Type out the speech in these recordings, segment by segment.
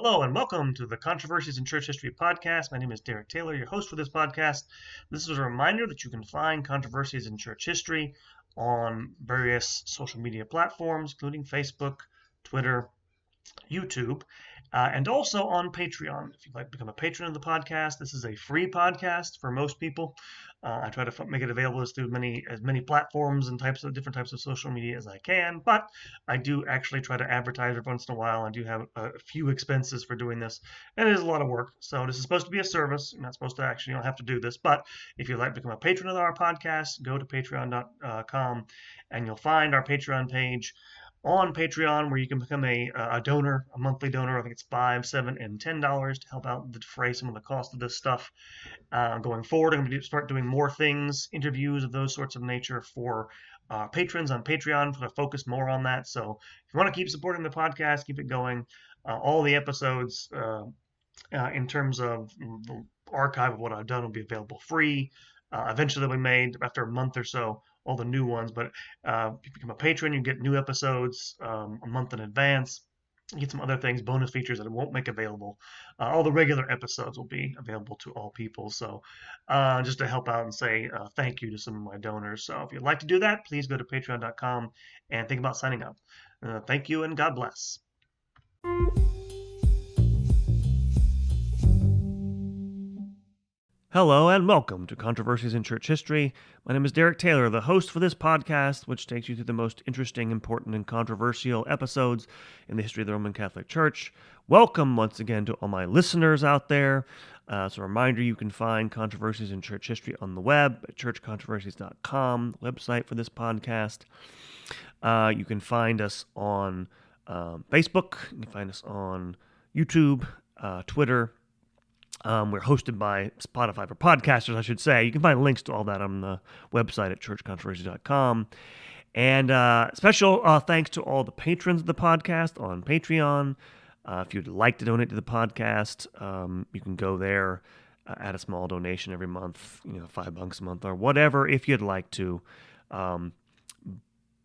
Hello and welcome to the Controversies in Church History podcast. My name is Derek Taylor, your host for this podcast. This is a reminder that you can find controversies in church history on various social media platforms, including Facebook, Twitter, YouTube, and also on Patreon. If you'd like to become a patron of the podcast, this is a free podcast for most people. I try to make it available through as many platforms and different types of social media as I can, but I do actually try to advertise every once in a while. I do have a few expenses for doing this, and it is a lot of work. So this is supposed to be a service. You're not supposed to you don't have to do this, but if you'd like to become a patron of our podcast, go to patreon.com and you'll find our Patreon page on Patreon, where you can become a donor, a monthly donor. I think it's $5, $7, and $10 to help out defray some of the cost of this stuff. Going forward, I'm going to start doing more things, interviews of those sorts of nature for patrons on Patreon, to focus more on that. So if you want to keep supporting the podcast, keep it going. All the episodes, in terms of the archive of what I've done, will be available free. Eventually, they'll be made after a month or so, all the new ones. But if you become a patron, you get new episodes a month in advance. You get some other things, bonus features that it won't make available. All the regular episodes will be available to all people. So just to help out and say thank you to some of my donors. So if you'd like to do that, please go to patreon.com and think about signing up. Thank you and God bless. Hello and welcome to Controversies in Church History. My name is Derek Taylor, the host for this podcast, which takes you through the most interesting, important, and controversial episodes in the history of the Roman Catholic Church. Welcome once again to all my listeners out there. So a reminder, you can find Controversies in Church History on the web at churchcontroversies.com, website for this podcast. You can find us on Facebook. You can find us on YouTube, Twitter. We're hosted by Spotify for podcasters, I should say. You can find links to all that on the website at churchcontroversies.com. And special thanks to all the patrons of the podcast on Patreon. If you'd like to donate to the podcast, you can go there, add a small donation every month, $5 a month or whatever, if you'd like to.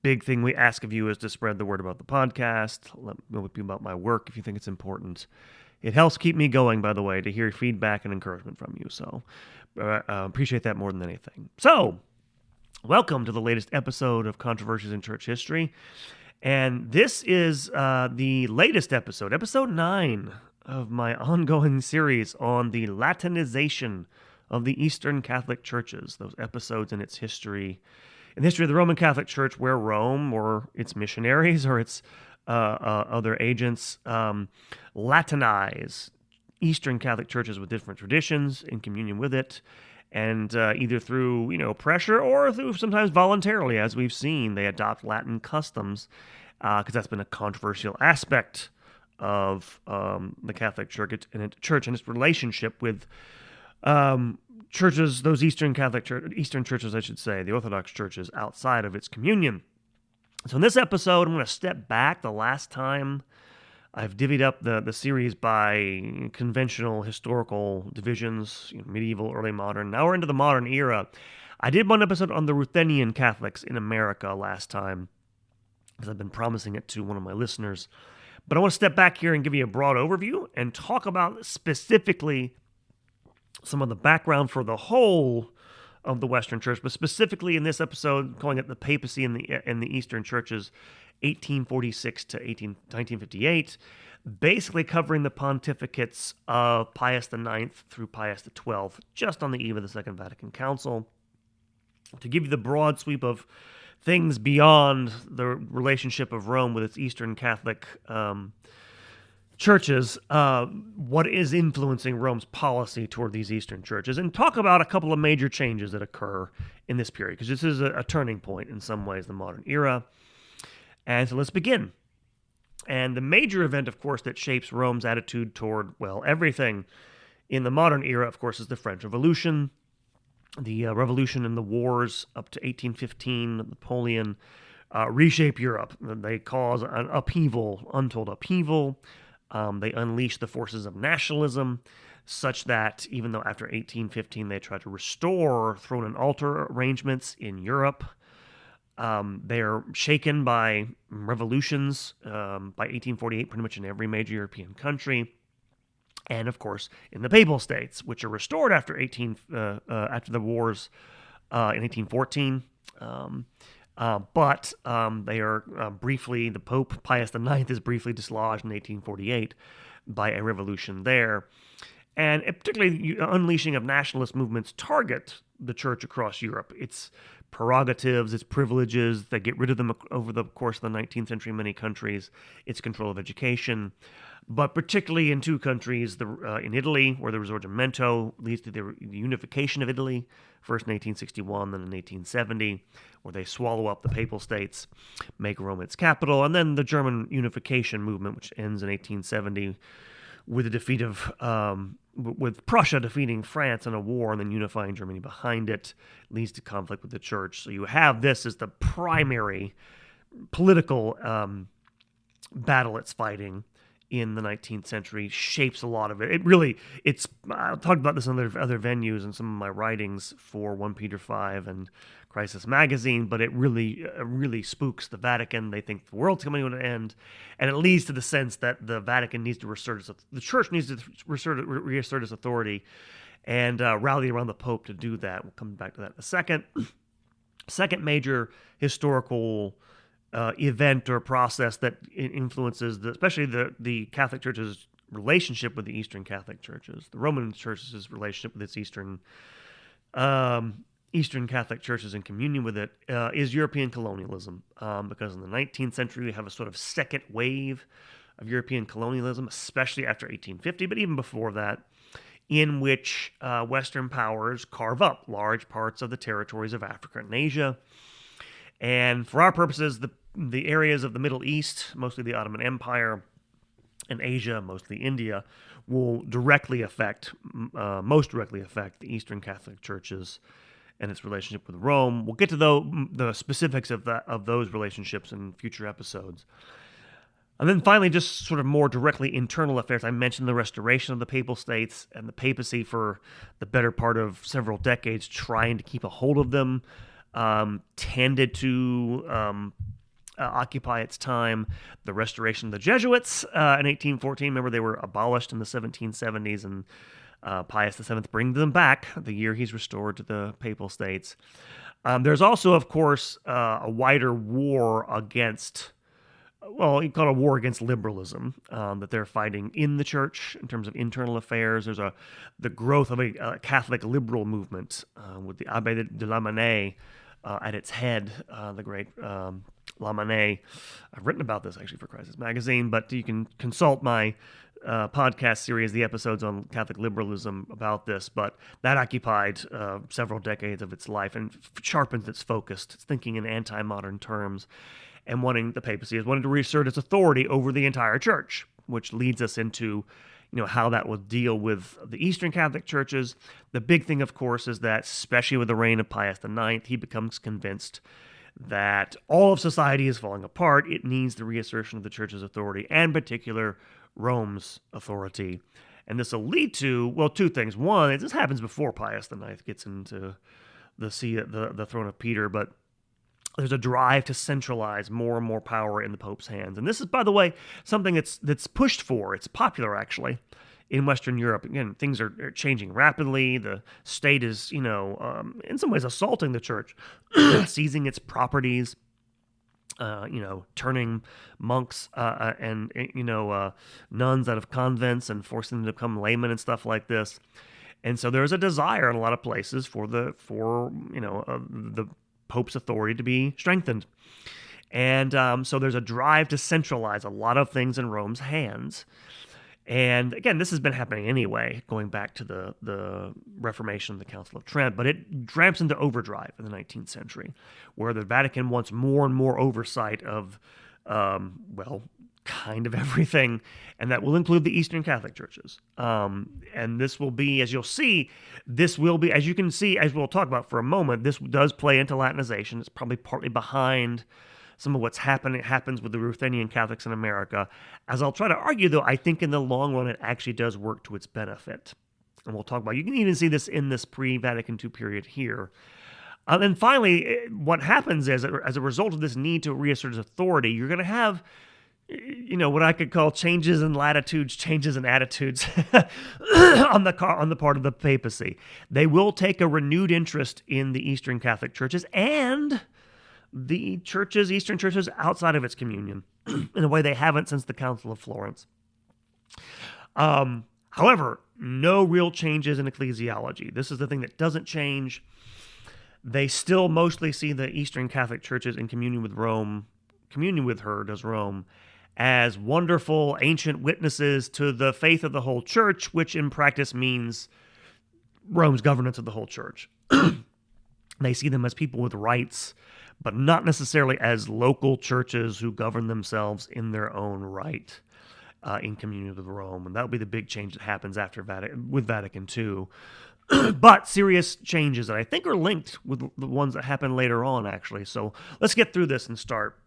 Big thing we ask of you is to spread the word about the podcast, let me know about my work if you think it's important. It helps keep me going, by the way, to hear feedback and encouragement from you. So appreciate that more than anything. So welcome to the latest episode of Controversies in Church History. And this is the latest episode 9 of my ongoing series on the Latinization of the Eastern Catholic Churches, those episodes in its history, in the history of the Roman Catholic Church, where Rome or its missionaries or its other agents Latinize Eastern Catholic churches with different traditions in communion with it, and either through pressure or through sometimes voluntarily, as we've seen, they adopt Latin customs because that's been a controversial aspect of the Catholic Church and its relationship with churches, those Eastern churches, I should say, the Orthodox churches outside of its communion. So in this episode, I'm going to step back. The last time I've divvied up the series by conventional historical divisions, medieval, early modern. Now we're into the modern era. I did one episode on the Ruthenian Catholics in America last time, because I've been promising it to one of my listeners. But I want to step back here and give you a broad overview and talk about specifically some of the background for the whole of the Western Church, but specifically in this episode, calling it the Papacy in the Eastern Churches, 1846 to 1958, basically covering the pontificates of Pius IX through Pius XII, just on the eve of the Second Vatican Council, to give you the broad sweep of things beyond the relationship of Rome with its Eastern Catholic churches, what is influencing Rome's policy toward these Eastern churches, and talk about a couple of major changes that occur in this period, because this is a turning point in some ways, the modern era. And so let's begin. And the major event, of course, that shapes Rome's attitude toward, everything in the modern era, of course, is the French Revolution. The revolution and the wars up to 1815, Napoleon, reshape Europe. They cause an upheaval, untold upheaval. They unleash the forces of nationalism, such that even though after 1815 they try to restore throne and altar arrangements in Europe, they're shaken by revolutions by 1848 pretty much in every major European country. and of course in the Papal States, which are restored after after the wars in 1814. But they are briefly, the Pope Pius IX is briefly dislodged in 1848 by a revolution there. And particularly unleashing of nationalist movements target the church across Europe. Its prerogatives, its privileges, they get rid of them over the course of the 19th century in many countries, its control of education. But particularly in two countries, in Italy, where the Risorgimento leads to the unification of Italy, first in 1861, then in 1870, where they swallow up the Papal States, make Rome its capital, and then the German unification movement, which ends in 1870 with the defeat of with Prussia defeating France in a war and then unifying Germany behind it, leads to conflict with the church. So you have this as the primary political battle it's fighting in the 19th century, shapes a lot of it. I've talked about this in other venues and some of my writings for 1 Peter 5 and Crisis Magazine, but it really spooks the Vatican. They think the world's coming to an end, and it leads to the sense that the Vatican needs to the church needs to reassert its authority and rally around the Pope to do that. We'll come back to that in a second. Second major historical event or process that influences especially the Catholic Church's relationship with the Eastern Catholic churches, the Roman Church's relationship with its Eastern Catholic churches in communion with it, is European colonialism. Because in the 19th century, we have a sort of second wave of European colonialism, especially after 1850, but even before that, in which Western powers carve up large parts of the territories of Africa and Asia. And for our purposes, the areas of the Middle East, mostly the Ottoman Empire, and Asia, mostly India, will most directly affect the Eastern Catholic churches and its relationship with Rome. We'll get to the specifics of those relationships in future episodes. And then finally, just sort of more directly internal affairs. I mentioned the restoration of the Papal States and the papacy for the better part of several decades, trying to keep a hold of them, tended to occupy its time. The restoration of the Jesuits in 1814. Remember, they were abolished in the 1770s, and Pius VII brings them back the year he's restored to the Papal States. There's also, of course, a wider war against, you call it a war against liberalism that they're fighting in the church in terms of internal affairs. There's the growth of a Catholic liberal movement with the Abbé de Lamennais at its head, the great Lamennais. I've written about this actually for Crisis Magazine, but you can consult my podcast series, the episodes on Catholic liberalism about this, but that occupied several decades of its life and sharpened its focus. It's thinking in anti-modern terms, and the papacy is wanting to reassert its authority over the entire church, which leads us into how that will deal with the Eastern Catholic churches. The big thing, of course, is that, especially with the reign of Pius IX, he becomes convinced that all of society is falling apart. It needs the reassertion of the church's authority, and in particular, Rome's authority. And this will lead to, two things. One, this happens before Pius IX gets into the throne of Peter, but there's a drive to centralize more and more power in the Pope's hands. And this is, by the way, something that's pushed for. It's popular, actually, in Western Europe. Again, things are changing rapidly. The state is, in some ways assaulting the church, seizing its properties, turning monks and nuns out of convents and forcing them to become laymen and stuff like this. And so there's a desire in a lot of places for the Pope's authority to be strengthened. And so there's a drive to centralize a lot of things in Rome's hands. And again, this has been happening anyway, going back to the Reformation of the Council of Trent, but it ramps into overdrive in the 19th century, where the Vatican wants more and more oversight of, kind of everything, and that will include the Eastern Catholic churches. And this will be, as you'll see, as you can see, as we'll talk about for a moment, this does play into Latinization. It's probably partly behind some of what's happens with the Ruthenian Catholics in America. As I'll try to argue, though, I think in the long run it actually does work to its benefit. And we'll talk about, you can even see this in this pre-Vatican II period here. And finally, what happens is, as a result of this need to reassert its authority, you're going to have what I could call changes in latitudes, changes in attitudes on the part of the papacy. They will take a renewed interest in the Eastern Catholic churches and the Eastern churches outside of its communion, in a way they haven't since the Council of Florence. However, no real changes in ecclesiology. This is the thing that doesn't change. They still mostly see the Eastern Catholic churches in communion with Rome, communion with her, does Rome, as wonderful ancient witnesses to the faith of the whole church, which in practice means Rome's governance of the whole church. They see them as people with rights, but not necessarily as local churches who govern themselves in their own right in communion with Rome. And that will be the big change that happens after Vatican II. But serious changes that I think are linked with the ones that happen later on, actually. So let's get through this and start.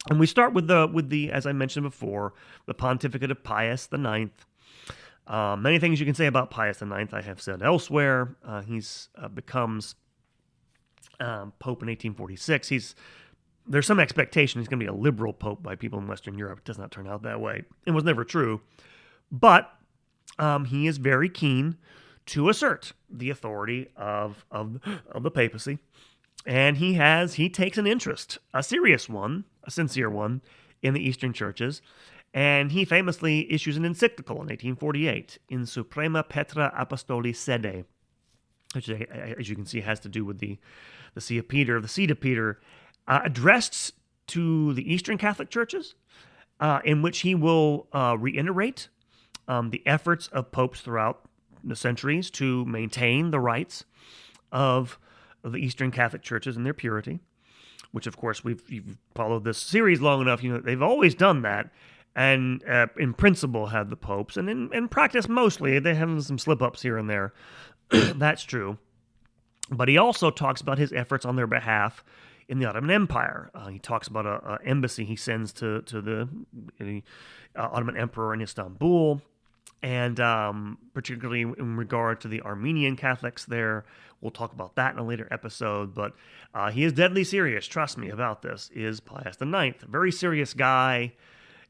And we start with the as I mentioned before, the pontificate of Pius IX. Many things you can say about Pius IX I have said elsewhere. He's becomes Pope in 1846. There's some expectation he's going to be a liberal pope by people in Western Europe. It does not turn out that way. It was never true. But he is very keen to assert the authority of the papacy. And he takes an interest, a serious one, a sincere one, in the Eastern churches. And he famously issues an encyclical in 1848, In Suprema Petra Apostoli Sede, which, as you can see, has to do with the See of Peter, the seat of Peter, addressed to the Eastern Catholic churches, in which he will reiterate the efforts of popes throughout the centuries to maintain the rights of the Eastern Catholic churches and their purity, which, of course, you've followed this series long enough. They've always done that, and in principle had the popes, and in practice mostly they have some slip-ups here and there. That's true. But he also talks about his efforts on their behalf in the Ottoman Empire. He talks about an embassy he sends to the Ottoman Emperor in Istanbul, and particularly in regard to the Armenian Catholics there. We'll talk about that in a later episode, but he is deadly serious, trust me, about this, is Pius IX. A very serious guy.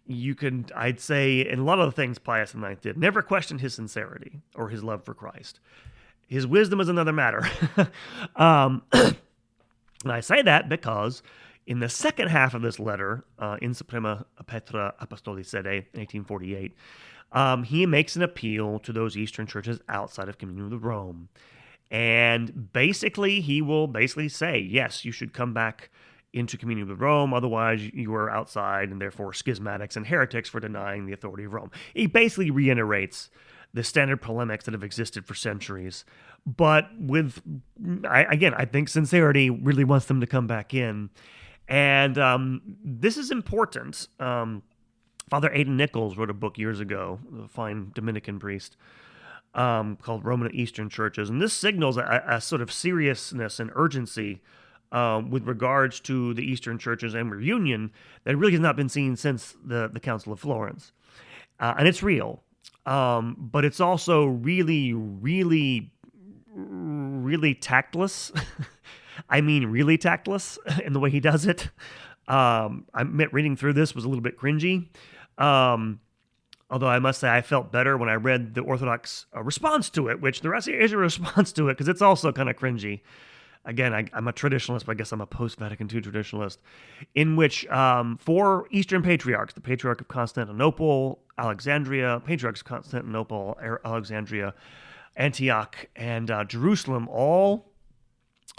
I'd say, in a lot of the things Pius IX did, never questioned his sincerity or his love for Christ. His wisdom is another matter. And I say that because in the second half of this letter, In Suprema Petra Apostoli Sede, 1848, he makes an appeal to those Eastern churches outside of communion with Rome. And basically, he will say, yes, you should come back into communion with Rome, otherwise you are outside and therefore schismatics and heretics for denying the authority of Rome. He basically reiterates the standard polemics that have existed for centuries, but I think sincerity really wants them to come back in. And this is important. Father Aidan Nichols wrote a book years ago, a fine Dominican priest, called Roman and Eastern Churches. And this signals a sort of seriousness and urgency with regards to the Eastern churches and reunion that really has not been seen since the Council of Florence. And it's real. But it's also really, really, really tactless. I mean, really tactless in the way he does it. I admit reading through this was a little bit cringy. Although I must say I felt better when I read the Orthodox response to it, which there actually is a response to it because it's also kind of cringy. Again, I'm a traditionalist, but I guess I'm a post-Vatican II traditionalist, in which 4 Eastern patriarchs, the Patriarch of Constantinople, Patriarchs of Constantinople, Alexandria, Antioch, and Jerusalem, all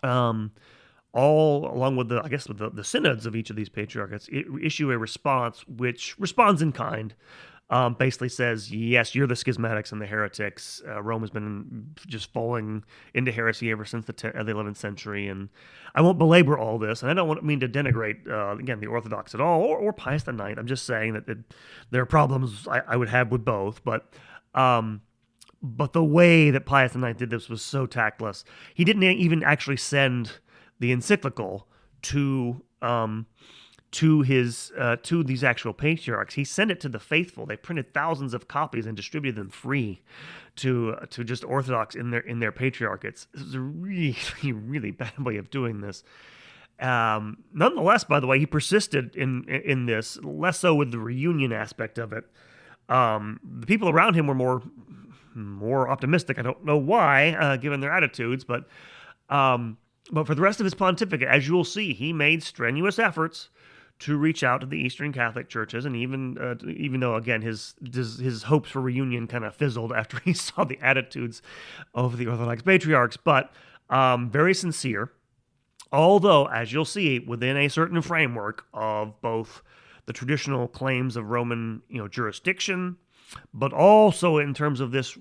along with the synods of each of these patriarchates, issue a response which responds in kind. Basically says, yes, you're the schismatics and the heretics. Rome has been just falling into heresy ever since the 11th century. And I won't belabor all this, and I don't mean to denigrate, again, the Orthodox at all, or Pius IX. I'm just saying that there are problems I would have with both. But the way that Pius IX did this was so tactless. He didn't even actually send the encyclical to these actual patriarchs. He sent it to the faithful. They printed thousands of copies and distributed them free to just Orthodox in their patriarchates. This is a really, really bad way of doing this. Nonetheless, by the way, he persisted in this, less so with the reunion aspect of it. The people around him were more optimistic. I don't know why, given their attitudes, but for the rest of his pontificate, as you will see, he made strenuous efforts to reach out to the Eastern Catholic churches, and even though, again, his hopes for reunion kind of fizzled after he saw the attitudes of the Orthodox patriarchs, but very sincere. Although, as you'll see, within a certain framework of both the traditional claims of Roman, jurisdiction, but also in terms of this,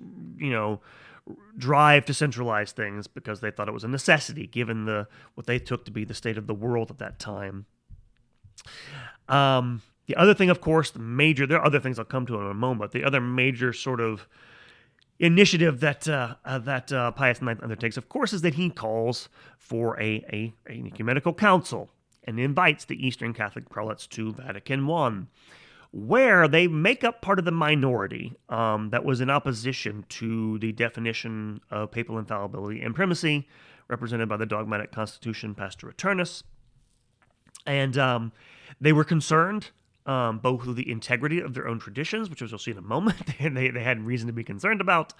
drive to centralize things because they thought it was a necessity given what they took to be the state of the world at that time. The other thing, of course, there are other things I'll come to in a moment, but the other major sort of initiative that Pius IX undertakes, of course, is that he calls for an ecumenical council and invites the Eastern Catholic prelates to Vatican I, where they make up part of the minority that was in opposition to the definition of papal infallibility and primacy, represented by the dogmatic constitution Pastor Eternus. And they were concerned both with the integrity of their own traditions, which as you'll see in a moment, they had reason to be concerned about,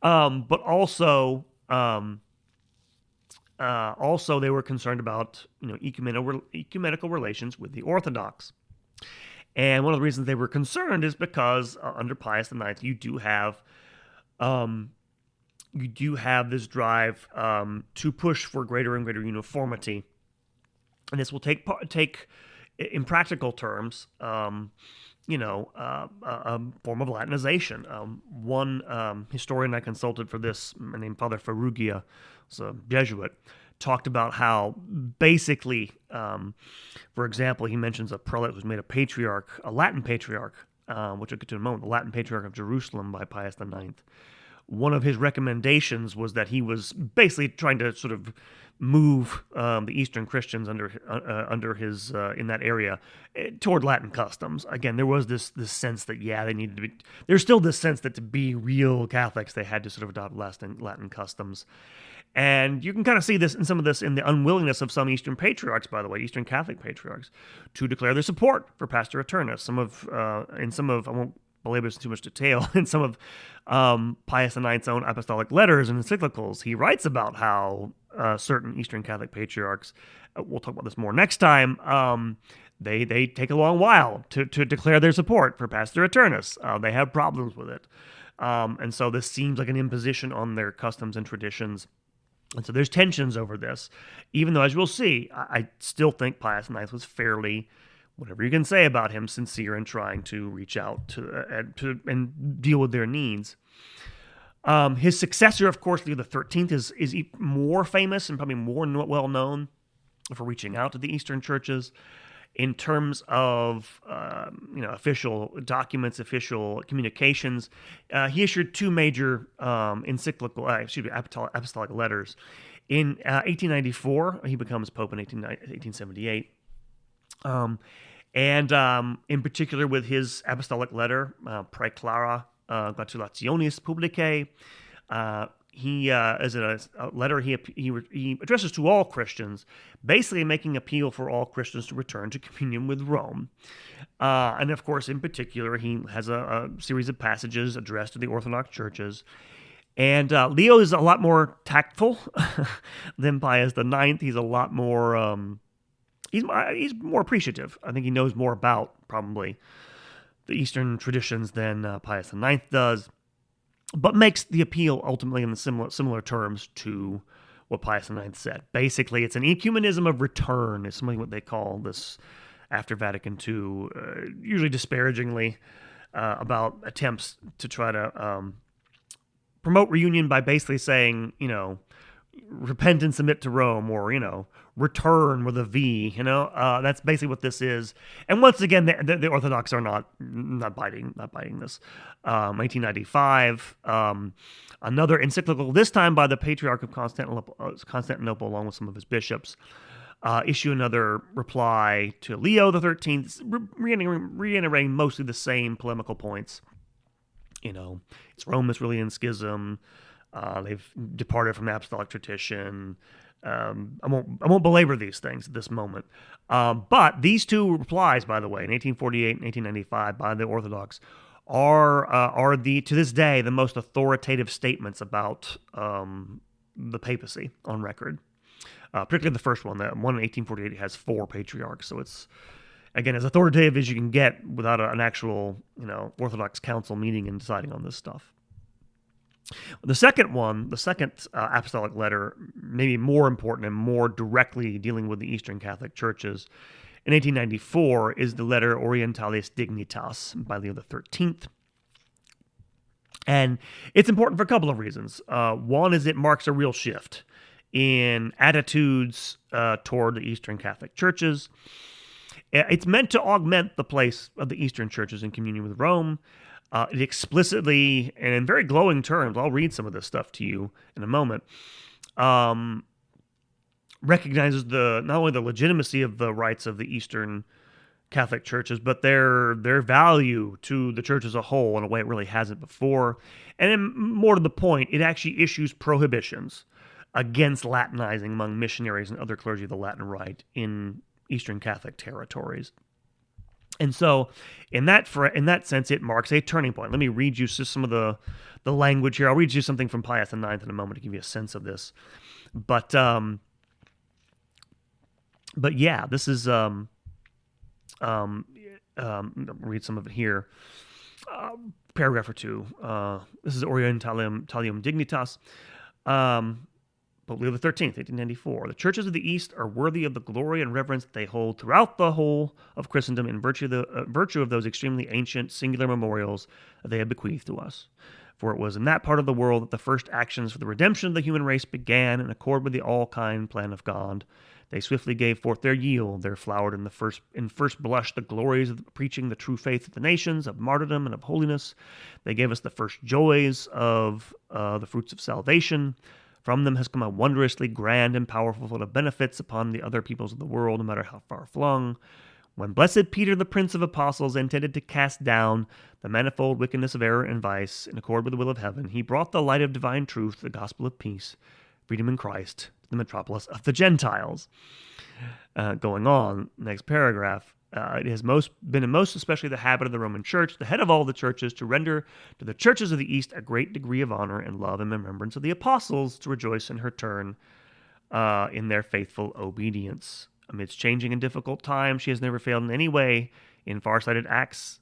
but also they were concerned about ecumenical relations with the Orthodox. And one of the reasons they were concerned is because under Pius IX, you do have this drive to push for greater and greater uniformity, and this will take in practical terms, a form of Latinization. One historian I consulted for this, named Father Ferrugia, was a Jesuit, talked about how basically, for example, he mentions a prelate who was made a Latin patriarch, which I'll get to in a moment, the Latin Patriarch of Jerusalem by Pius IX. One of his recommendations was that he was basically trying to sort of move the Eastern Christians under his in that area toward Latin customs. Again, there was this sense that they needed to be. There's still this sense that to be real Catholics, they had to sort of adopt Latin customs, and you can kind of see this in some of this in the unwillingness of some Eastern patriarchs, by the way, Eastern Catholic patriarchs, to declare their support for Pastor Eternus. I won't belabor this in too much detail, in some of Pius IX's own apostolic letters and encyclicals, he writes about how certain Eastern Catholic patriarchs, we'll talk about this more next time, they take a long while to declare their support for Pastor Eternus. They have problems with it. And so this seems like an imposition on their customs and traditions. And so there's tensions over this, even though, as we'll see, I still think Pius IX was fairly, whatever you can say about him, sincere in trying to reach out to and deal with their needs. His successor, of course, Leo XIII, is more famous and probably more well known for reaching out to the Eastern churches in terms of official documents, official communications. He issued two major apostolic letters. In 1894, he becomes Pope in 1878. And in particular with his apostolic letter, Praeclara Gratulationis Publicae, he is a letter he addresses to all Christians, basically making appeal for all Christians to return to communion with Rome. And of course, in particular, he has a series of passages addressed to the Orthodox churches. And Leo is a lot more tactful than Pius IX. He's a lot more... He's more appreciative. I think he knows more about, probably, the Eastern traditions than Pius IX does, but makes the appeal ultimately in the similar terms to what Pius IX said. Basically, it's an ecumenism of return, is something what they call this after Vatican II, usually disparagingly, about attempts to try to promote reunion by basically saying, repent and submit to Rome, or, return with a V, that's basically what this is. And once again, the Orthodox are not biting this. 1895, another encyclical, this time by the Patriarch of Constantinople, along with some of his bishops, issue another reply to Leo XIII, reiterating mostly the same polemical points. It's Rome is really in schism. They've departed from the apostolic tradition. I won't belabor these things at this moment. But these two replies, by the way, in 1848 and 1895 by the Orthodox, are to this day the most authoritative statements about the papacy on record. Particularly the first one, the one in 1848 has 4 patriarchs, so it's, again, as authoritative as you can get without an actual, Orthodox council meeting and deciding on this stuff. The second apostolic letter, maybe more important and more directly dealing with the Eastern Catholic churches, in 1894 is the letter Orientalis Dignitas by Leo XIII. And it's important for a couple of reasons. One is it marks a real shift in attitudes toward the Eastern Catholic churches. It's meant to augment the place of the Eastern churches in communion with Rome. It explicitly, and in very glowing terms, I'll read some of this stuff to you in a moment, recognizes not only the legitimacy of the rights of the Eastern Catholic churches, but their value to the church as a whole in a way it really hasn't before. And then, more to the point, it actually issues prohibitions against Latinizing among missionaries and other clergy of the Latin Rite in Eastern Catholic territories. And so, in that sense, it marks a turning point. Let me read you just some of the language here. I'll read you something from Pius IX in a moment to give you a sense of this. But yeah, this is read some of it here. Paragraph or two. This is Orientalium Dignitas. Pope Leo XIII, 1894. The churches of the East are worthy of the glory and reverence they hold throughout the whole of Christendom in virtue of those extremely ancient, singular memorials that they have bequeathed to us. For it was in that part of the world that the first actions for the redemption of the human race began in accord with the all-kind plan of God. They swiftly gave forth their yield. There flowered in first blush the glories of preaching the true faith of the nations, of martyrdom and of holiness. They gave us the first joys of the fruits of salvation. From them has come a wondrously grand and powerful flood of benefits upon the other peoples of the world, no matter how far flung. When blessed Peter, the Prince of Apostles, intended to cast down the manifold wickedness of error and vice in accord with the will of heaven, he brought the light of divine truth, the gospel of peace, freedom in Christ, to the metropolis of the Gentiles. Going on, next paragraph. It has been most especially the habit of the Roman Church, the head of all the churches, to render to the churches of the East a great degree of honor and love and remembrance of the apostles, to rejoice in her turn in their faithful obedience. Amidst changing and difficult times, she has never failed in any way in farsightedness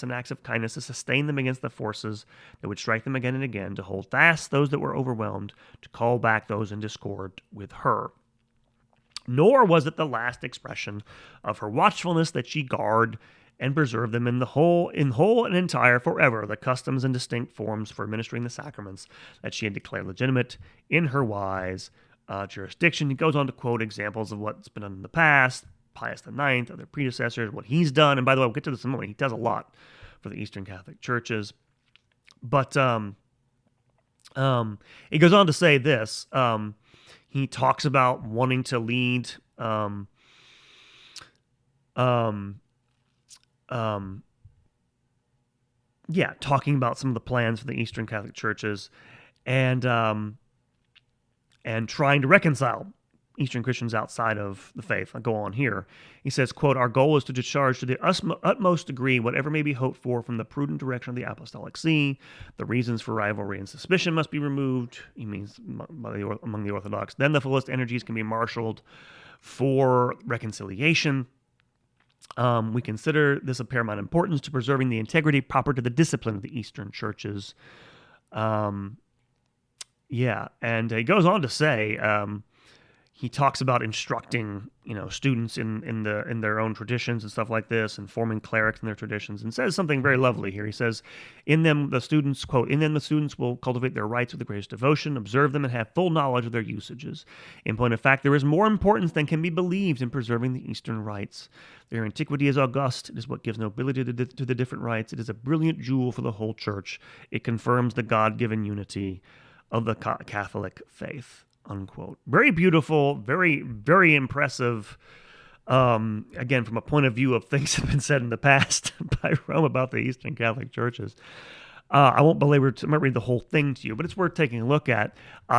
and acts of kindness to sustain them against the forces that would strike them again and again, to hold fast those that were overwhelmed, to call back those in discord with her. Nor was it the last expression of her watchfulness that she guard and preserve them in whole and entire forever, the customs and distinct forms for administering the sacraments that she had declared legitimate in her wise jurisdiction. He goes on to quote examples of what's been done in the past, Pius IX, other predecessors, what he's done. And by the way, we'll get to this in a moment. He does a lot for the Eastern Catholic churches. But he goes on to say this. He talks about wanting to lead talking about some of the plans for the Eastern Catholic churches and trying to reconcile Eastern Christians outside of the faith. I'll go on here. He says, quote, "Our goal is to discharge to the utmost degree whatever may be hoped for from the prudent direction of the Apostolic See. The reasons for rivalry and suspicion must be removed." He means among the Orthodox. "Then the fullest energies can be marshaled for reconciliation. We consider this of paramount importance to preserving the integrity proper to the discipline of the Eastern churches." And he goes on to say, he talks about instructing, students in their own traditions and stuff like this, and forming clerics in their traditions, and says something very lovely here. He says, "In them the students," quote, "in them the students will cultivate their rites with the greatest devotion, observe them, and have full knowledge of their usages. In point of fact, there is more importance than can be believed in preserving the Eastern rites. Their antiquity is august. It is what gives nobility to the different rites. It is a brilliant jewel for the whole church. It confirms the God-given unity of the Catholic faith." Unquote. Very beautiful, very, very impressive. Again, from a point of view of things that have been said in the past by Rome about the Eastern Catholic churches. I won't belabor it. I might read the whole thing to you, but it's worth taking a look at.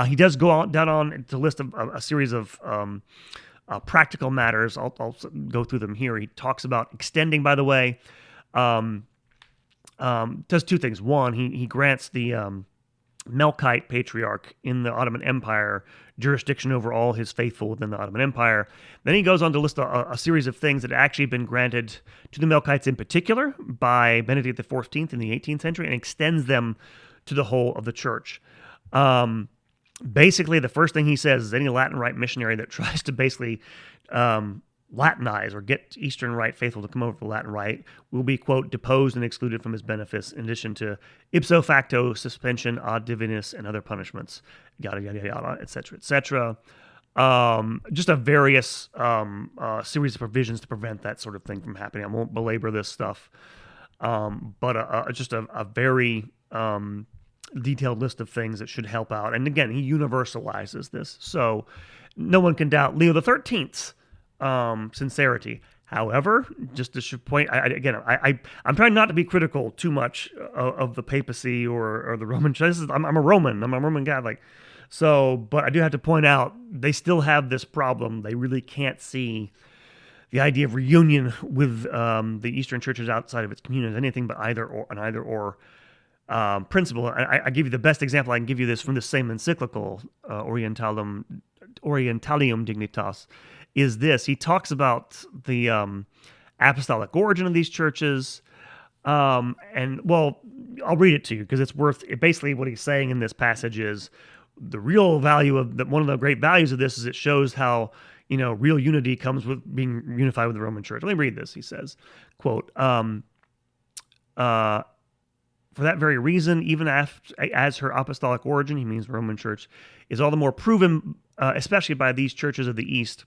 He does go down on to list a series of practical matters. I'll go through them here. He talks about extending, by the way, does two things. One, he grants the Melkite patriarch in the Ottoman Empire jurisdiction over all his faithful within the Ottoman Empire. Then he goes on to list a series of things that had actually been granted to the Melkites in particular by Benedict XIV in the 18th century and extends them to the whole of the church. Basically, the first thing he says is any Latin Rite missionary that tries to basically Latinize or get Eastern Rite faithful to come over to the Latin Rite will be, quote, deposed and excluded from his benefice, in addition to ipso facto suspension ad divinis and other punishments, yada, yada, yada, et cetera, et cetera. Just a various series of provisions to prevent that sort of thing from happening. I won't belabor this stuff, but just a very detailed list of things that should help out. And again, he universalizes this, so no one can doubt Leo XIII's sincerity. However, just to point, I'm trying not to be critical too much of the papacy or the Roman Church. I'm a Roman Catholic. So, but I do have to point out, they still have this problem. They really can't see the idea of reunion with the Eastern churches outside of its communion as anything but an either or principle. I give you the best example I can give you this from the same encyclical, Orientalium Dignitas, is this. He talks about the apostolic origin of these churches. And, well, I'll read it to you because it's basically what he's saying in this passage is the real value of one of the great values of this is it shows how, real unity comes with being unified with the Roman Church. Let me read this. He says, quote, for that very reason, even as her apostolic origin, he means the Roman Church, is all the more proven, especially by these churches of the East,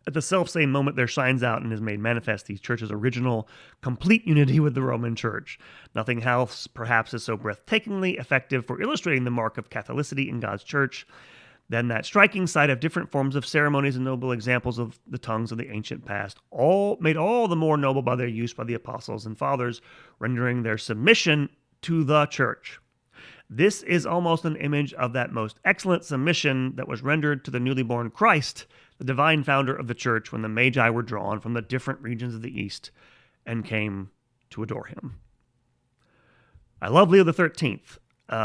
at the self-same moment there shines out and is made manifest these churches' original, complete unity with the Roman Church. Nothing else, perhaps, is so breathtakingly effective for illustrating the mark of Catholicity in God's Church than that striking sight of different forms of ceremonies and noble examples of the tongues of the ancient past, all made all the more noble by their use by the apostles and fathers, rendering their submission to the Church. This is almost an image of that most excellent submission that was rendered to the newly born Christ, the divine founder of the church, when the Magi were drawn from the different regions of the East and came to adore him. I love Leo XIII.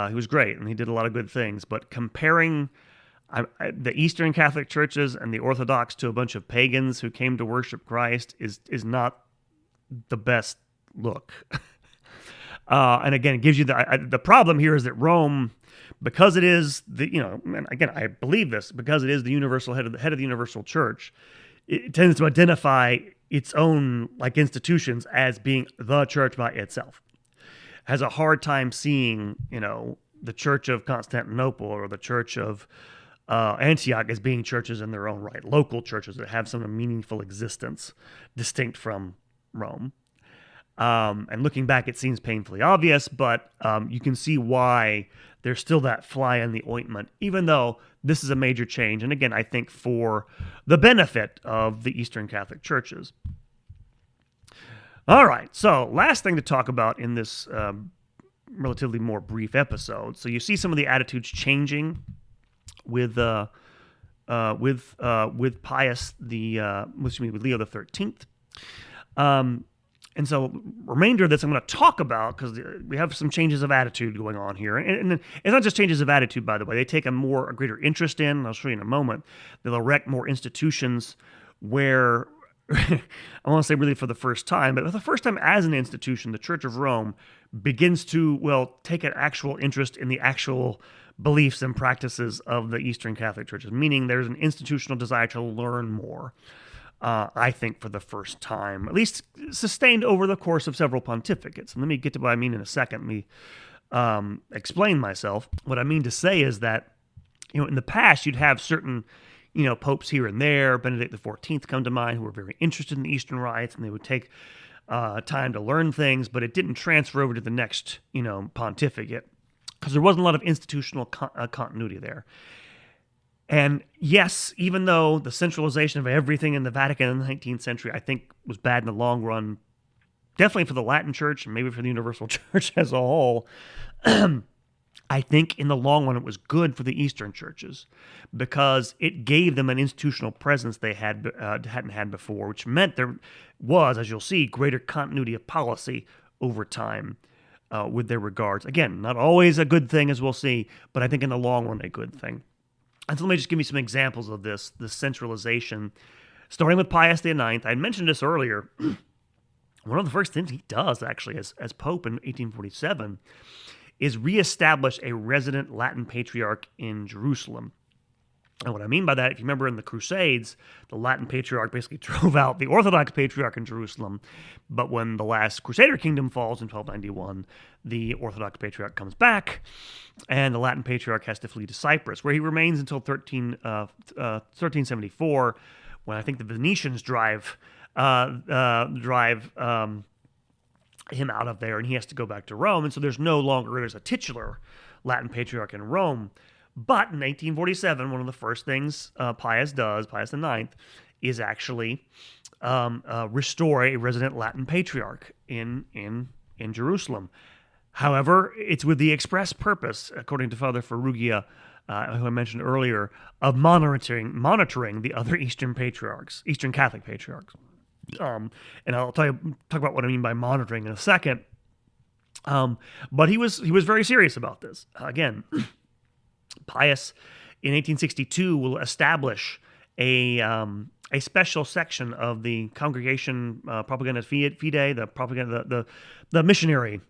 He was great, and he did a lot of good things, but comparing the Eastern Catholic churches and the Orthodox to a bunch of pagans who came to worship Christ is not the best look. And again, it gives you the problem here is that Rome, because it is and again, I believe this, because it is the universal head of the universal church, it tends to identify its own institutions as being the church by itself. Has a hard time seeing, the Church of Constantinople or the Church of Antioch as being churches in their own right, local churches that have some meaningful existence distinct from Rome. And looking back, it seems painfully obvious, but you can see why there's still that fly in the ointment, even though this is a major change. And again, I think for the benefit of the Eastern Catholic churches. All right, so last thing to talk about in this relatively more brief episode. So you see some of the attitudes changing with Pius with Leo XIII. And so, remainder of this I'm going to talk about because we have some changes of attitude going on here. And it's not just changes of attitude, by the way. They take a greater interest in, and I'll show you in a moment, they'll erect more institutions where, I want to say really for the first time, but for the first time as an institution, the Church of Rome begins to, take an actual interest in the actual beliefs and practices of the Eastern Catholic churches, meaning there's an institutional desire to learn more. I think for the first time, at least sustained over the course of several pontificates. And let me get to what I mean in a second. Let me explain myself. What I mean to say is that, in the past, you'd have certain, popes here and there, Benedict XIV come to mind, who were very interested in the Eastern rites, and they would take time to learn things, but it didn't transfer over to the next, pontificate, because there wasn't a lot of institutional continuity there. And yes, even though the centralization of everything in the Vatican in the 19th century, I think, was bad in the long run, definitely for the Latin Church and maybe for the Universal Church as a whole, I think in the long run it was good for the Eastern churches because it gave them an institutional presence they hadn't had before, which meant there was, as you'll see, greater continuity of policy over time with their regards. Again, not always a good thing, as we'll see, but I think in the long run a good thing. And so let me just give you some examples of this centralization, starting with Pius IX. I mentioned this earlier. One of the first things he does, actually, as Pope in 1847, is reestablish a resident Latin patriarch in Jerusalem. And what I mean by that, if you remember in the Crusades, the Latin patriarch basically drove out the Orthodox patriarch in Jerusalem. But when the last Crusader kingdom falls in 1291, the Orthodox patriarch comes back, and the Latin patriarch has to flee to Cyprus, where he remains until 1374, when I think the Venetians drive him out of there, and he has to go back to Rome. And so there's a titular Latin patriarch in Rome. But in 1847, one of the first things Pius IX, is actually restore a resident Latin patriarch in Jerusalem. However, it's with the express purpose, according to Father Ferrugia, who I mentioned earlier, of monitoring the other Eastern Catholic patriarchs. And I'll talk about what I mean by monitoring in a second. But he was very serious about this. Again, Pius in 1862 will establish a special section of the Congregation Propaganda Fide, the missionary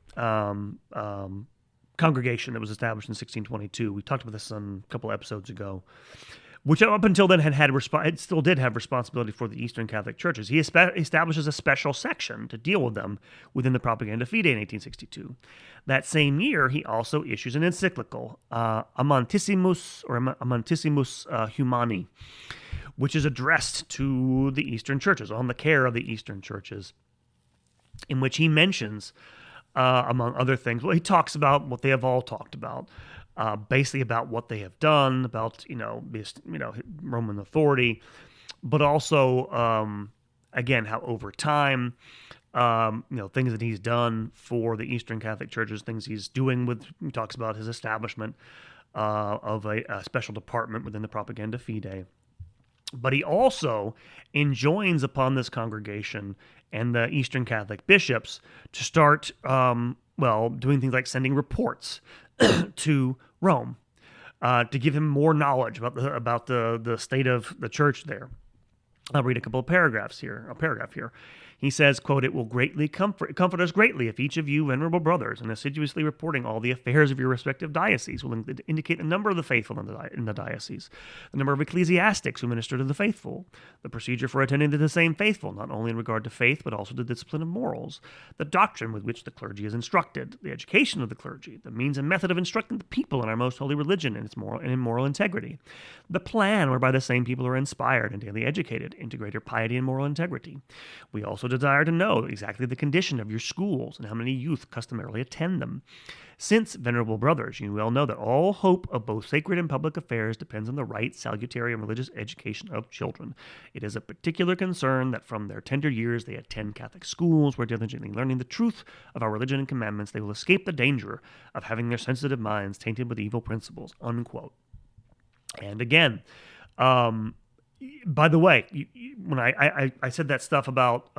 congregation that was established in 1622. We talked about this on a couple episodes ago, which up until then it still did have responsibility for the Eastern Catholic churches. He establishes a special section to deal with them within the Propaganda Fide in 1862. That same year, he also issues an encyclical, Amantissimus Humani, which is addressed to the Eastern churches, on the care of the Eastern churches, in which he mentions, among other things, he talks about what they have all talked about, basically about what they have done, about Roman authority, but also again how over time things that he's done for the Eastern Catholic churches, things he's doing he talks about his establishment of a special department within the Propaganda Fide. But he also enjoins upon this congregation and the Eastern Catholic bishops to start doing things like sending reports to Rome to give him more knowledge about the state of the church there. I'll read a paragraph here. He says, quote, "It will greatly comfort us greatly if each of you, venerable brothers, in assiduously reporting all the affairs of your respective dioceses, will indicate the number of the faithful in the diocese, the number of ecclesiastics who minister to the faithful, the procedure for attending to the same faithful, not only in regard to faith, but also to the discipline of morals, the doctrine with which the clergy is instructed, the education of the clergy, the means and method of instructing the people in our most holy religion and its moral integrity, the plan whereby the same people are inspired and daily educated into greater piety and moral integrity. We also desire to know exactly the condition of your schools and how many youth customarily attend them. Since, venerable brothers, you well know that all hope of both sacred and public affairs depends on the right, salutary, and religious education of children. It is a particular concern that from their tender years they attend Catholic schools, where diligently learning the truth of our religion and commandments, they will escape the danger of having their sensitive minds tainted with evil principles," unquote. And again, by the way, when I said that stuff about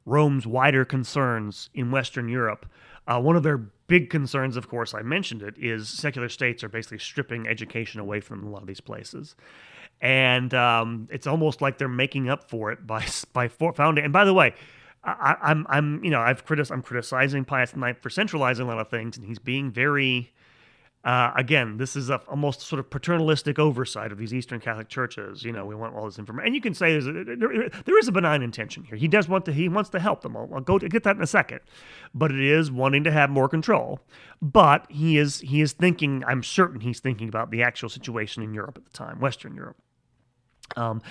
Rome's wider concerns in Western Europe, one of their big concerns, of course, I mentioned it, is secular states are basically stripping education away from a lot of these places. And it's almost like they're making up for it by founding. And by the way, I'm criticizing Pius IX for centralizing a lot of things, and he's being very. Again, this is almost sort of paternalistic oversight of these Eastern Catholic churches. We want all this information, and you can say there is a benign intention here. He wants to help them. I'll go to get that in a second, but it is wanting to have more control. But he is thinking. I'm certain he's thinking about the actual situation in Europe at the time, Western Europe. And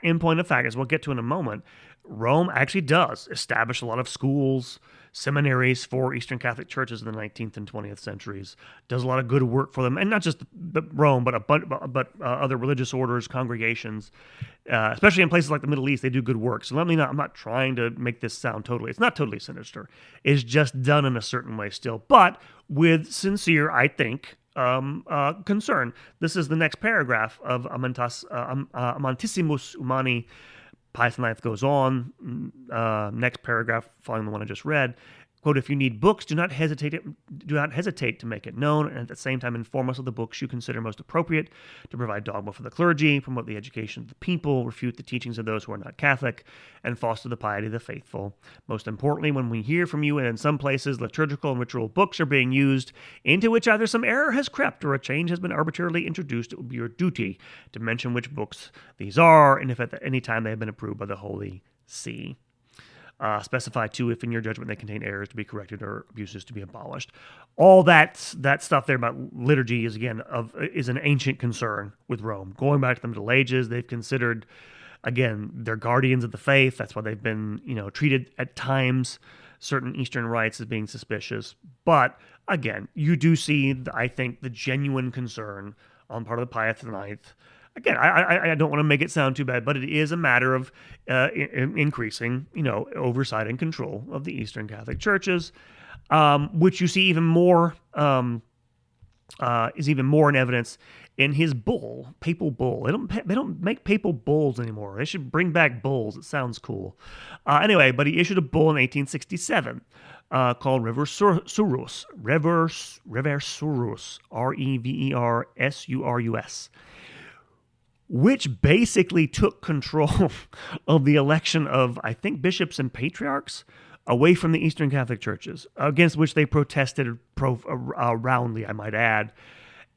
in point of fact, as we'll get to in a moment, Rome actually does establish a lot of schools, seminaries for Eastern Catholic churches in the 19th and 20th centuries. Does a lot of good work for them, and not just Rome, but other religious orders, congregations, especially in places like the Middle East. They do good work. So I'm not trying to make this sound totally. It's not totally sinister. It's just done in a certain way still, but with sincere, I think, concern. This is the next paragraph of Amantissimus Humani. Pius IX goes on, next paragraph following the one I just read, quote, if you need books, do not hesitate to make it known, and at the same time inform us of the books you consider most appropriate to provide dogma for the clergy, promote the education of the people, refute the teachings of those who are not Catholic, and foster the piety of the faithful. Most importantly, when we hear from you and in some places liturgical and ritual books are being used, into which either some error has crept or a change has been arbitrarily introduced, it will be your duty to mention which books these are, and if at any time they have been approved by the Holy See. Specify, too, if in your judgment they contain errors to be corrected or abuses to be abolished. All that stuff there about liturgy is, again, is an ancient concern with Rome. Going back to the Middle Ages, they've considered, again, they're guardians of the faith. That's why they've been, treated at times, certain Eastern rites as being suspicious. But, again, you do see, I think, the genuine concern on part of the Pius IX. Again, I don't want to make it sound too bad, but it is a matter of increasing, oversight and control of the Eastern Catholic churches, which you see even more is even more in evidence in his bull, papal bull. They don't make papal bulls anymore. They should bring back bulls. It sounds cool. Anyway, but he issued a bull in 1867 called Reversurus, Reversurus, which basically took control of the election of, I think, bishops and patriarchs away from the Eastern Catholic churches, against which they protested roundly, I might add.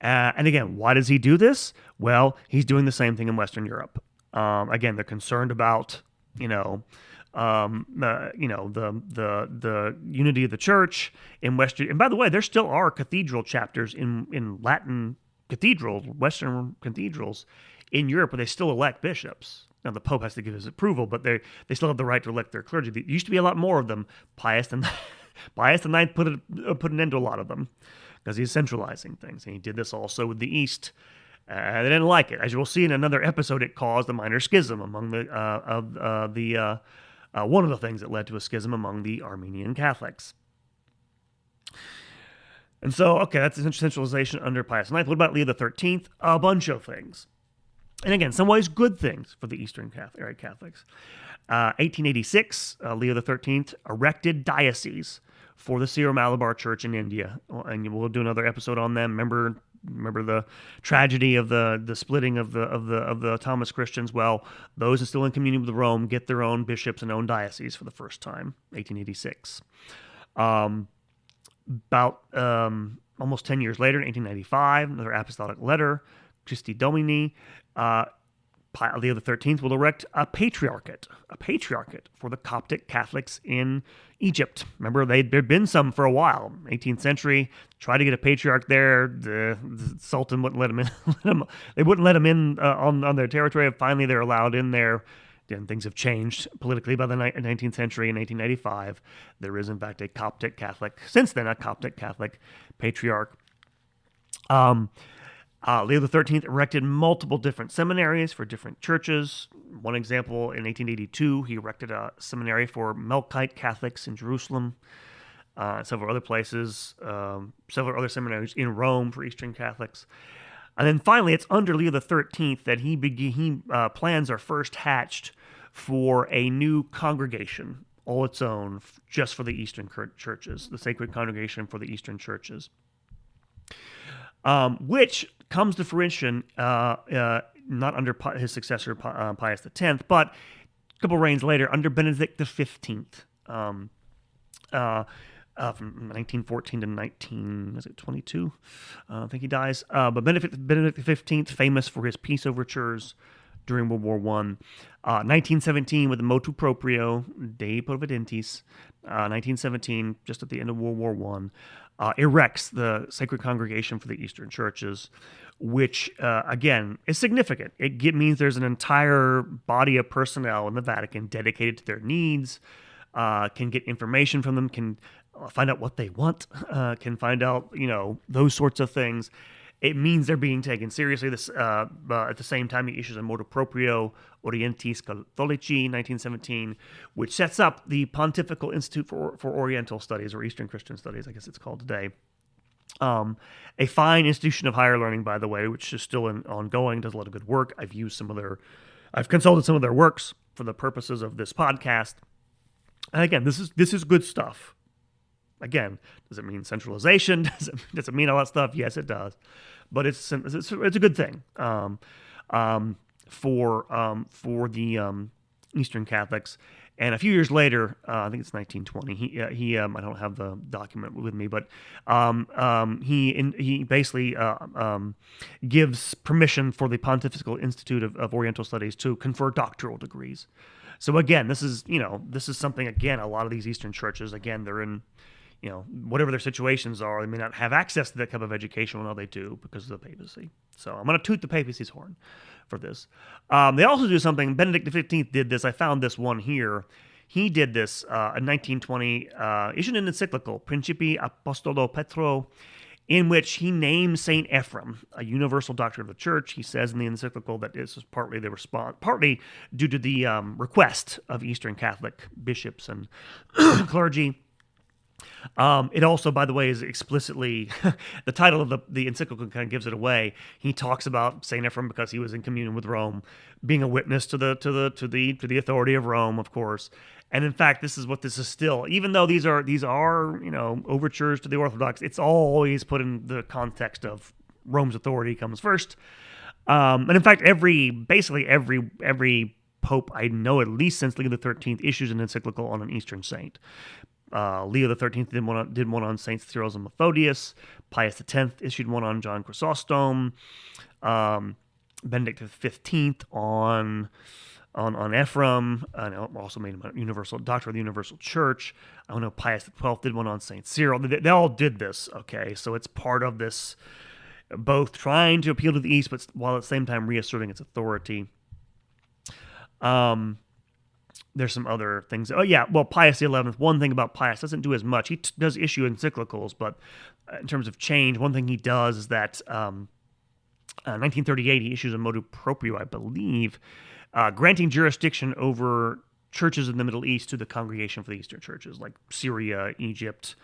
And again, why does he do this? Well, he's doing the same thing in Western Europe. Again, they're concerned about, the unity of the church in Western. And by the way, there still are cathedral chapters in Latin cathedrals, Western cathedrals in Europe, where they still elect bishops. Now, the Pope has to give his approval, but they still have the right to elect their clergy. There used to be a lot more of them. Pius IX put an end to a lot of them because he's centralizing things. And he did this also with the East. They didn't like it. As you will see in another episode, it caused a minor schism among one of the things that led to a schism among the Armenian Catholics. And so, okay, that's centralization under Pius IX. What about Leo XIII? A bunch of things. And again, some ways good things for the Eastern Catholics. 1886, Leo XIII erected dioceses for the Syro-Malabar Church in India. And we'll do another episode on them. Remember the tragedy of the splitting of the Thomas Christians? Well, those still in communion with Rome get their own bishops and own dioceses for the first time, 1886. About almost 10 years later, in 1895, another apostolic letter, Christi Domini, Leo XIII will erect a patriarchate for the Coptic Catholics in Egypt. Remember, there'd been some for a while. 18th century, tried to get a patriarch there. The Sultan wouldn't let him in. They wouldn't let him in on their territory. Finally, they're allowed in there. Then things have changed politically by the 19th century. In 1895, there is, in fact, a Coptic Catholic patriarch. Leo XIII erected multiple different seminaries for different churches. One example, in 1882, he erected a seminary for Melkite Catholics in Jerusalem, several other places, several other seminaries in Rome for Eastern Catholics. And then finally, it's under Leo XIII that plans are first hatched for a new congregation, all its own, just for the Eastern churches, the Sacred Congregation for the Eastern churches. Which comes to fruition not under his successor, Pius X, but a couple reigns later under Benedict XV, from 1914 to 1922. I think he dies. But Benedict XV, famous for his peace overtures, during World War I. 1917 with the motu proprio, Dei Providentis, 1917, just at the end of World War I, erects the Sacred Congregation for the Eastern Churches, which, again, is significant. It means there's an entire body of personnel in the Vatican dedicated to their needs, can get information from them, can find out what they want, can find out, those sorts of things. It means they're being taken seriously. This, at the same time, he issues a motu proprio Orientis Catholici, 1917, which sets up the Pontifical Institute for Oriental Studies, or Eastern Christian Studies, I guess it's called today. A fine institution of higher learning, by the way, which is still ongoing, does a lot of good work. I've consulted some of their works for the purposes of this podcast. And again, this is good stuff. Again, does it mean centralization? Does it mean all that stuff? Yes, it does. But it's a good thing for the Eastern Catholics. And a few years later, I think it's 1920. He I don't have the document with me, but he basically gives permission for the Pontifical Institute of Oriental Studies to confer doctoral degrees. So again, this is something, again, a lot of these Eastern churches, again, they're in, whatever their situations are, they may not have access to that type of education. Well, no, they do because of the papacy. So I'm going to toot the papacy's horn for this. They also do something. Benedict XV did this. I found this one here. He did this in 1920, issued an encyclical, Principi Apostolo Petro, in which he names Saint Ephrem a universal doctor of the Church. He says in the encyclical that this is partly due to the request of Eastern Catholic bishops and clergy. It also, by the way, is explicitly the title of the encyclical kind of gives it away. He talks about Saint Ephrem because he was in communion with Rome, being a witness to the authority of Rome, of course. And in fact, this is still, even though these are overtures to the Orthodox, it's always put in the context of Rome's authority comes first. And in fact, every pope I know, at least since Leo XIII, issues an encyclical on an Eastern saint. Leo XIII did one on Saints Cyril and Methodius. Pius X issued one on John Chrysostom. Benedict XV on Ephrem, and also made him a universal doctor of the Universal Church. I know Pius XII did one on Saint Cyril. They all did this. Okay, so it's part of this, both trying to appeal to the East, but while at the same time reasserting its authority. There's some other things. Oh, yeah. Well, Pius XI, one thing about Pius, doesn't do as much. He does issue encyclicals, but in terms of change, one thing he does is that 1938, he issues a motu proprio, I believe, granting jurisdiction over churches in the Middle East to the Congregation for the Eastern Churches, like Syria, Egypt,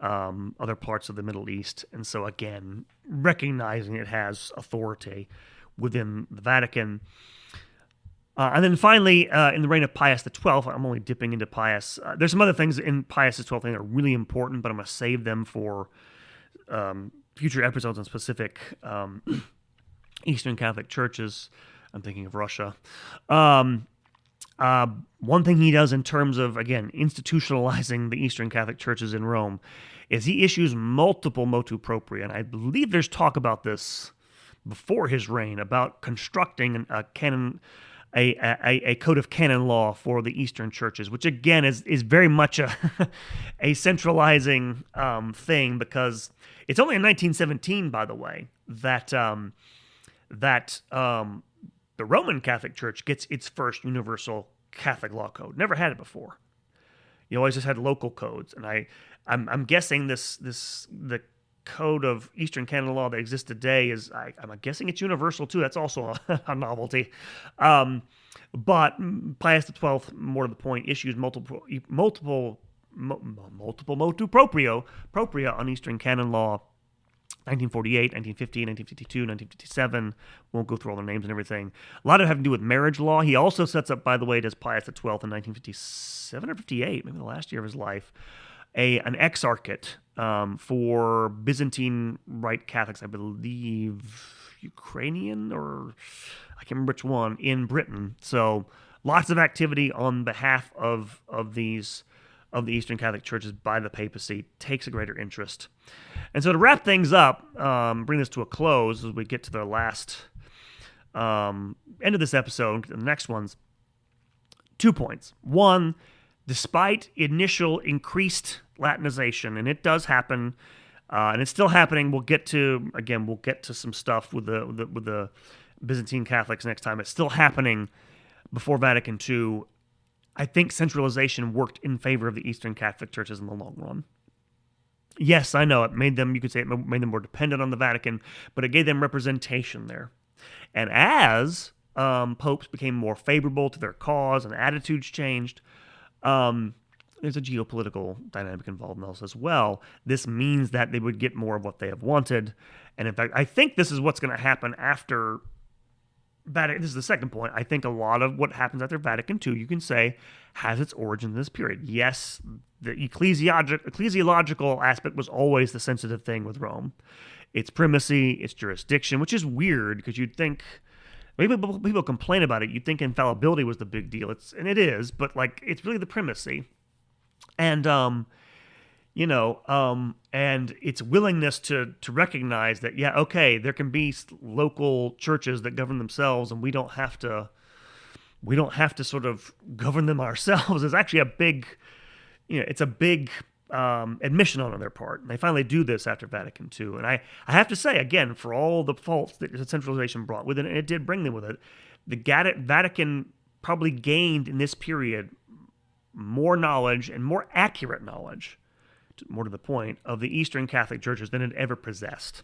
other parts of the Middle East. And so, again, recognizing it has authority within the Vatican. And then finally, in the reign of Pius XII, I'm only dipping into Pius. There's some other things in Pius XII that are really important, but I'm going to save them for future episodes on specific Eastern Catholic churches. I'm thinking of Russia. One thing he does in terms of, again, institutionalizing the Eastern Catholic churches in Rome is he issues multiple motu propria, and I believe there's talk about this before his reign, about constructing a canon. A code of canon law for the Eastern churches, which again is very much a centralizing thing, because it's only in 1917, by the way, that the Roman Catholic Church gets its first universal Catholic law code. Never had it before. You always just had local codes, and I'm guessing the code of Eastern canon law that exists today is, I'm guessing it's universal too. That's also a novelty. But Pius XII, more to the point, issues multiple motu propria on Eastern canon law. 1948, 1950, 1952, 1957. Won't go through all the names and everything. A lot of it having to do with marriage law. He also sets up, by the way, does Pius XII in 1957 or 58, maybe the last year of his life, an exarchate for Byzantine Rite Catholics, I believe Ukrainian, or I can't remember which one, in Britain. So lots of activity on behalf of the Eastern Catholic churches by the papacy. Takes a greater interest. And so to wrap things up, bring this to a close as we get to the last end of this episode, the next one's 2 points. One, despite initial increased Latinization, and it does happen, and it's still happening. We'll get to some stuff with the Byzantine Catholics next time. It's still happening before Vatican II. I think centralization worked in favor of the Eastern Catholic churches in the long run. Yes, I know, you could say it made them more dependent on the Vatican, but it gave them representation there. And as popes became more favorable to their cause and attitudes changed, there's a geopolitical dynamic involved in this as well. This means that they would get more of what they have wanted. And in fact, I think this is what's going to happen after Vatican. This is the second point. I think a lot of what happens after Vatican II, you can say, has its origin in this period. Yes, the ecclesiological aspect was always the sensitive thing with Rome. Its primacy, its jurisdiction, which is weird because you'd think, maybe people complain about it. You'd think infallibility was the big deal. And it is, but it's really the primacy. And, and its willingness to recognize that, yeah, okay, there can be local churches that govern themselves, and we don't have to sort of govern them ourselves. Is actually a big, it's a big admission on their part. And they finally do this after Vatican II. And I have to say, again, for all the faults that centralization brought with it, and it did bring them with it, the Vatican probably gained in this period more knowledge and more accurate knowledge, more to the point, of the Eastern Catholic churches than it ever possessed.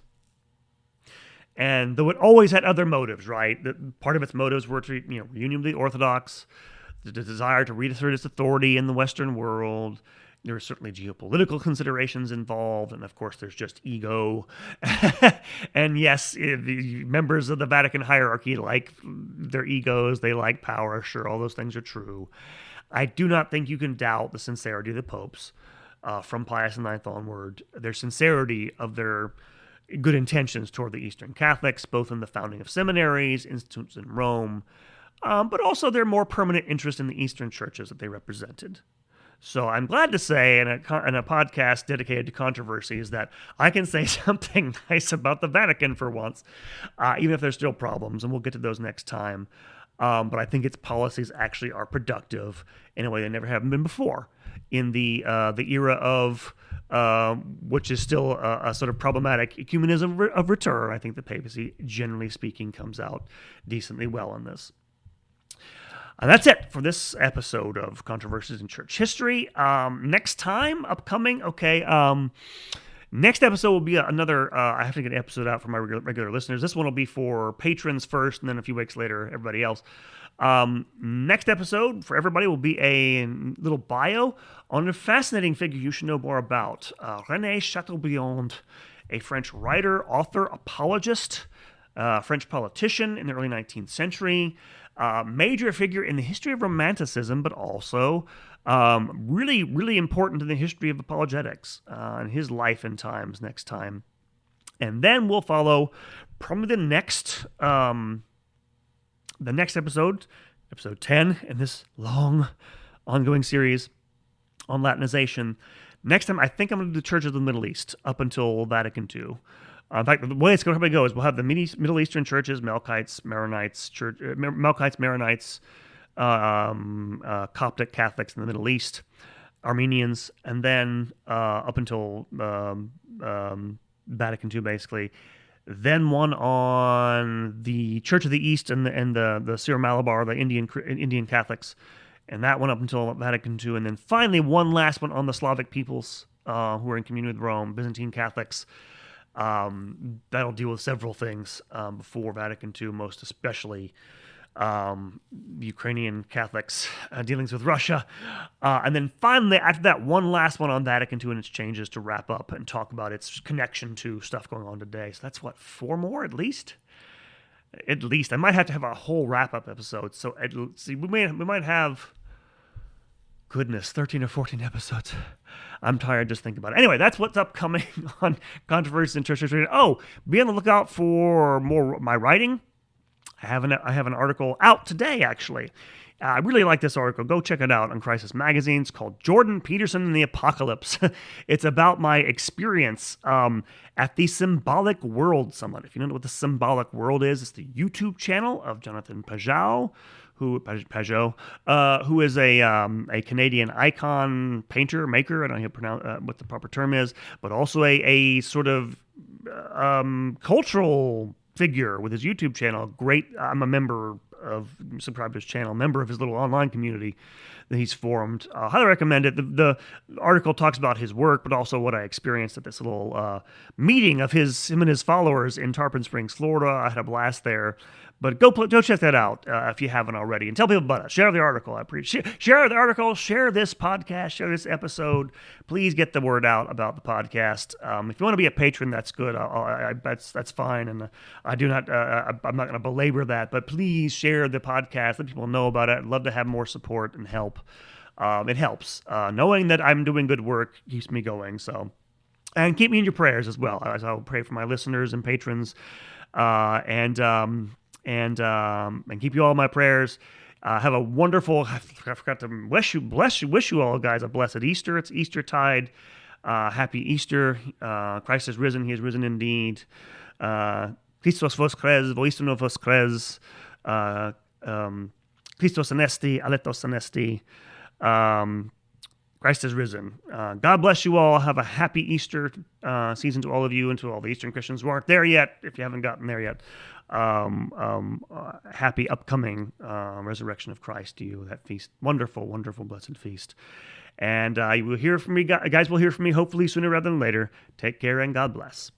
And though it always had other motives, right? Part of its motives were to, reunion with the Orthodox, the desire to reassert its authority in the Western world. There are certainly geopolitical considerations involved, and of course there's just ego. And yes, the members of the Vatican hierarchy like their egos, they like power, sure, all those things are true. I do not think you can doubt the sincerity of the popes from Pius IX onward, their sincerity of their good intentions toward the Eastern Catholics, both in the founding of seminaries, institutes in Rome, but also their more permanent interest in the Eastern churches that they represented. So I'm glad to say in a podcast dedicated to controversies that I can say something nice about the Vatican for once, even if there's still problems, and we'll get to those next time. But I think its policies actually are productive in a way they never have been before. In the era of which is still a sort of problematic ecumenism of return, I think the papacy, generally speaking, comes out decently well on this. And that's it for this episode of Controversies in Church History. Next time, upcoming, next episode will be another, I have to get an episode out for my regular listeners. This one will be for patrons first, and then a few weeks later, everybody else. Next episode for everybody will be a little bio on a fascinating figure you should know more about. René Chateaubriand, a French writer, author, apologist, French politician in the early 19th century, major figure in the history of Romanticism, but also really, really important in the history of apologetics and his life and times next time. And then we'll follow probably the next episode, episode 10, in this long, ongoing series on Latinization. Next time, I think I'm going to do the Church of the Middle East up until Vatican II. In fact, the way it's going to go is we'll have the Middle Eastern churches, Melkites, Maronites, Coptic Catholics in the Middle East, Armenians, and then up until Vatican II, basically. Then one on the Church of the East and the Syro-Malabar, the Indian Catholics, and that one up until Vatican II. And then finally one last one on the Slavic peoples who are in communion with Rome, Byzantine Catholics. That'll deal with several things before Vatican II, most especially Ukrainian Catholics' dealings with Russia. And then finally, after that, one last one on Vatican II and its changes to wrap up and talk about its connection to stuff going on today. So that's 4 more at least? At least. I might have to have a whole wrap-up episode. So we might have, 13 or 14 episodes. I'm tired just thinking about it. Anyway, that's what's upcoming on Controversies in Church History. Oh, be on the lookout for more my writing. I have an article out today, actually, I really like this article. Go check it out on Crisis Magazine. It's called Jordan Peterson and the Apocalypse. It's about my experience at the Symbolic World Summit. If you don't know what the Symbolic World is, it's the YouTube channel of Jonathan Pageau, who is a Canadian icon painter, maker. I don't know how to pronounce what the proper term is, but also a sort of cultural figure with his YouTube channel. Great. I'm a member of, subscribe to his channel, member of his little online community that he's formed. Highly recommend it. The article talks about his work, but also what I experienced at this little meeting of him and his followers in Tarpon Springs, Florida. I had a blast there. But go check that out if you haven't already, and tell people about it. Share the article. I appreciate share the article. Share this podcast. Share this episode. Please get the word out about the podcast. If you want to be a patron, that's good. That's fine, and I do not. I'm not going to belabor that. But please share the podcast. Let people know about it. I'd love to have more support and help. It helps. Knowing that I'm doing good work keeps me going. So, and keep me in your prayers as well. I'll pray for my listeners and patrons, and keep you all in my prayers. Have a wonderful, I forgot to wish you all guys a blessed Easter. It's Eastertide. Happy Easter. Christ is risen. He is risen indeed. Christos voskres, voistuno voskres. Christos anesti, aletos anesti. Christ is risen. God bless you all. Have a happy Easter season to all of you and to all the Eastern Christians who aren't there yet, if you haven't gotten there yet. Happy upcoming resurrection of Christ to you, that feast. Wonderful, wonderful, blessed feast. And you will hear from me, guys will hear from me hopefully sooner rather than later. Take care and God bless.